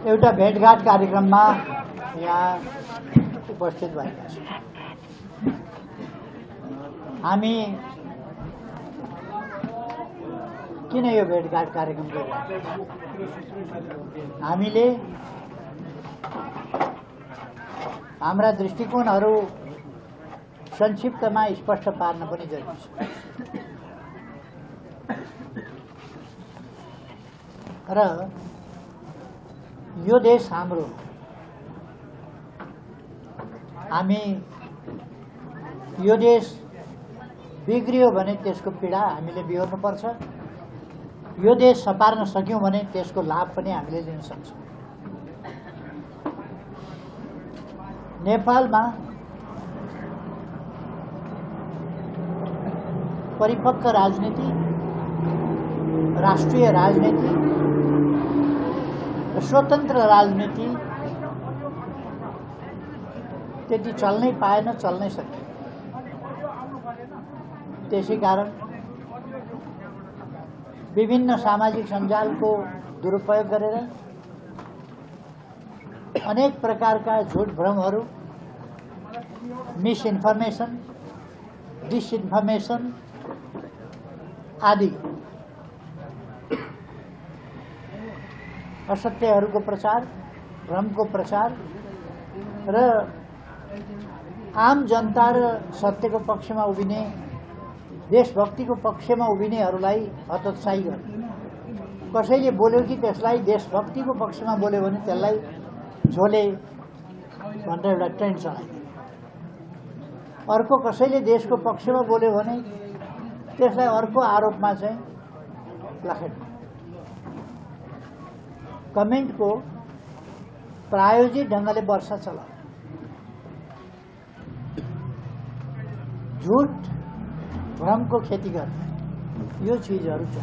एउटा भेटघाट कार्यक्रममा यहाँ उपस्थित भएका छौँ। हामी किन यो भेटघाट कार्यक्रम गरिरहेका छौँ? हामीले हाम्रा दृष्टिकोणहरू संक्षिप्तमा स्पष्ट पार्न पनि जरुरी छ र यो देश हाम्रो, हामी यो देश बिग्रियो भने त्यसको पीडा हामीले बिहोर्नुपर्छ। यो देश सपार्न सक्यौं भने त्यसको लाभ पनि हामीले लिन सक्छौं। नेपालमा परिपक्व राजनीति, राष्ट्रिय राजनीति, स्वतन्त्र राजनीति त्यति चल्नै पाएन, चल्नै सकेन। त्यसै कारण विभिन्न सामाजिक सञ्जालको दुरुपयोग गरेर अनेक प्रकारका झुट भ्रमहरू, मिसइन्फर्मेसन, डिसइन्फर्मेसन आदि असत्यहरूको प्रचार, भ्रमको प्रचार र आम जनता र सत्यको पक्षमा उभिने, देशभक्तिको पक्षमा उभिनेहरूलाई हतोत्साही गर्ने। कसैले बोल्यो कि त्यसलाई देशभक्तिको पक्षमा बोल्यो भने त्यसलाई झोले भनेर एउटा ट्रेन्ड चलाइदिने। अर्को कसैले देशको पक्षमा बोल्यो भने त्यसलाई अर्को आरोपमा चाहिँ लखेट्ने। कमेन्टको प्रायोजित ढंगले वर्षा चलाउने, झुट भ्रमको खेती गर्ने, यो चीजहरू छ।